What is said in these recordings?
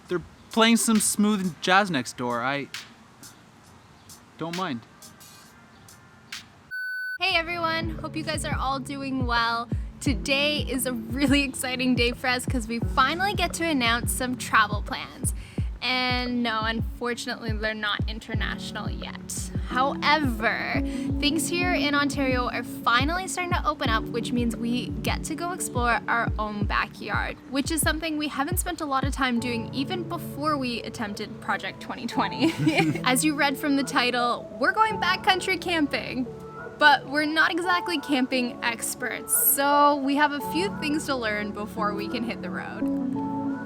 they're playing some smooth jazz next door. I don't mind. Hey everyone, hope you guys are all doing well. Today is a really exciting day for us because we finally get to announce some travel plans. And no, unfortunately, they're not international yet. However, things here in Ontario are finally starting to open up, which means we get to go explore our own backyard, which is something we haven't spent a lot of time doing even before we attempted Project 2020. As you read from the title, we're going backcountry camping. But we're not exactly camping experts, so we have a few things to learn before we can hit the road.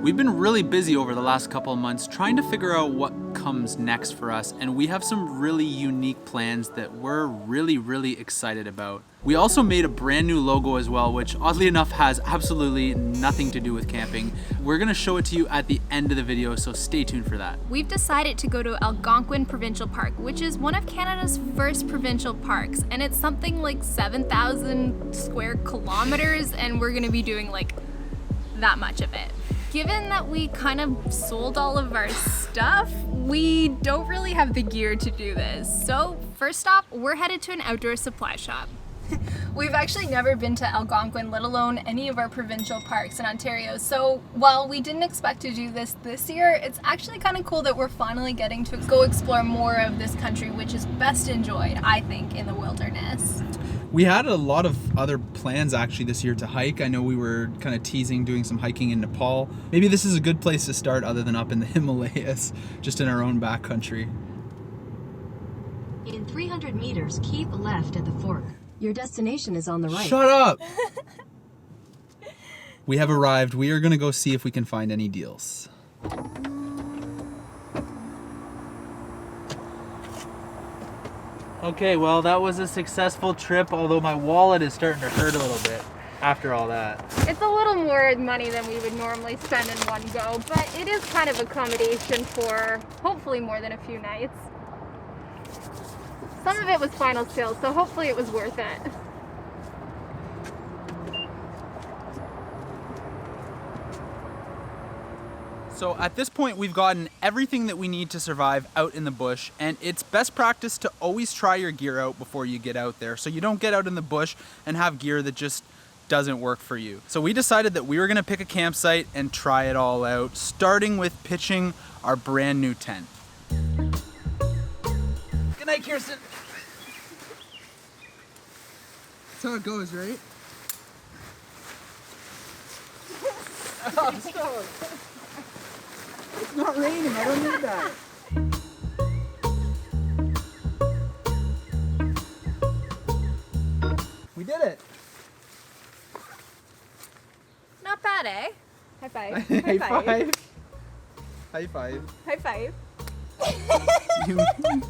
We've been really busy over the last couple of months trying to figure out what comes next for us, and we have some really unique plans that we're really excited about. We also made a brand new logo as well, which oddly enough has absolutely nothing to do with camping. We're gonna show it to you at the end of the video, so stay tuned for that. We've decided to go to Algonquin Provincial Park, which is one of Canada's first provincial parks, and it's something like 7,000 square kilometers, and we're gonna be doing like that much of it. Given that we kind of sold all of our stuff, we don't really have the gear to do this. So first stop, we're headed to an outdoor supply shop. We've actually never been to Algonquin, let alone any of our provincial parks in Ontario. So while we didn't expect to do this year, it's actually kind of cool that we're finally getting to go explore more of this country, which is best enjoyed, I think, in the wilderness. We had a lot of other plans actually this year to hike. I know we were kind of teasing doing some hiking in Nepal. Maybe this is a good place to start other than up in the Himalayas, just in our own backcountry. In 300 meters, keep left at the fork. Your destination is on the right. Shut up! We have arrived. We are going to go see if we can find any deals. Okay, well that was a successful trip, although my wallet is starting to hurt a little bit after all that. It's a little more money than we would normally spend in one go, but it is kind of accommodation for hopefully more than a few nights. Some of it was final sale, so hopefully it was worth it. So at this point, we've gotten everything that we need to survive out in the bush, and it's best practice to always try your gear out before you get out there, so you don't get out in the bush and have gear that just doesn't work for you. So we decided that we were gonna pick a campsite and try it all out, starting with pitching our brand new tent. Good night, Kirsten. That's how it goes, right? Oh, stop. It's not raining, I don't need that. We did it. Not bad, eh? High five. High five. High five. High five.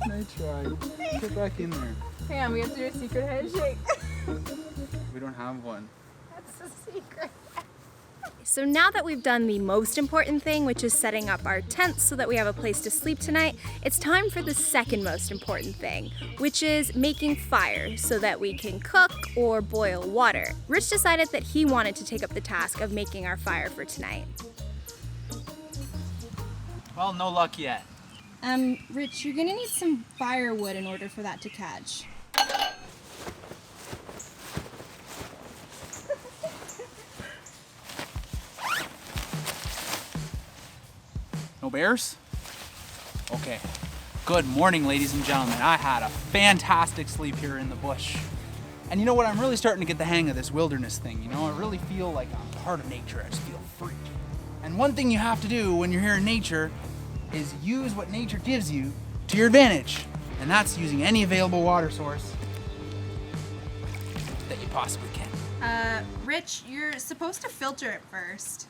Nice try. Get back in there. Hang on, we have to do a secret handshake. We don't have one. That's a secret. So now that we've done the most important thing, which is setting up our tents so that we have a place to sleep tonight, it's time for the second most important thing, which is making fire so that we can cook or boil water. Rich decided that he wanted to take up the task of making our fire for tonight. Well, no luck yet. Rich, you're gonna need some firewood in order for that to catch. No bears? Okay. Good morning, ladies and gentlemen. I had a fantastic sleep here in the bush. And you know what? I'm really starting to get the hang of this wilderness thing. You know, I really feel like I'm part of nature. I just feel free. And one thing you have to do when you're here in nature is use what nature gives you to your advantage. And that's using any available water source that you possibly can. Rich, you're supposed to filter it first.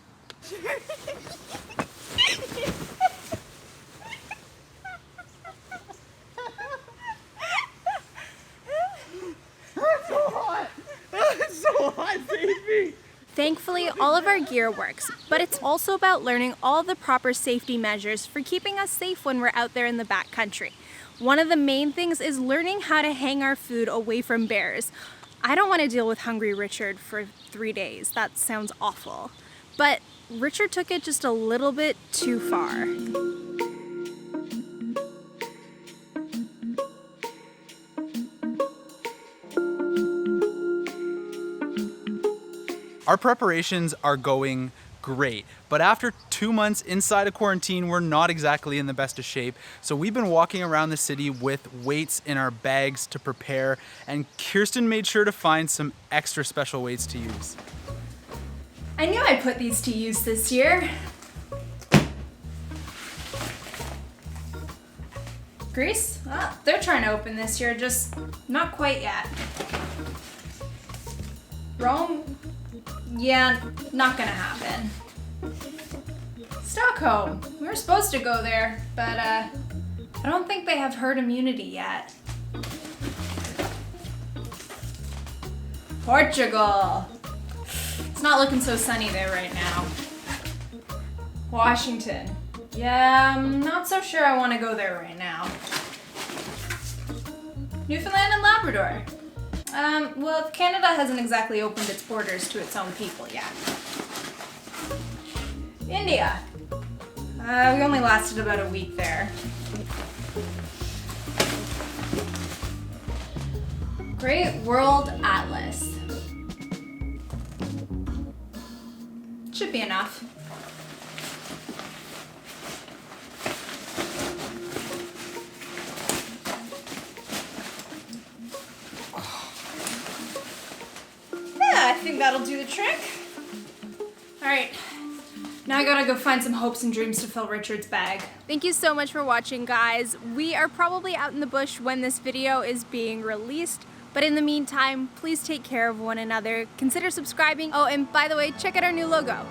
Thankfully, all of our gear works, but it's also about learning all the proper safety measures for keeping us safe when we're out there in the backcountry. One of the main things is learning how to hang our food away from bears. I don't want to deal with Hungry Richard for 3 days. That sounds awful. But Richard took it just a little bit too far. Our preparations are going great, but after 2 months inside of quarantine, we're not exactly in the best of shape. So we've been walking around the city with weights in our bags to prepare, and Kirsten made sure to find some extra special weights to use. I knew I'd put these to use this year. Greece? Well, they're trying to open this year, just not quite yet. Rome? Yeah, not gonna happen. Stockholm. We were supposed to go there, but I don't think they have herd immunity yet. Portugal. It's not looking so sunny there right now. Washington. Yeah, I'm not so sure I want to go there right now. Newfoundland and Labrador. Well, Canada hasn't exactly opened its borders to its own people yet. India. We only lasted about a week there. Great World Atlas. Should be enough. Yeah, I think that'll do the trick. All right. Now I gotta go find some hopes and dreams to fill Richard's bag. Thank you so much for watching, guys. We are probably out in the bush when this video is being released, but in the meantime, please take care of one another. Consider subscribing. Oh, and by the way, check out our new logo.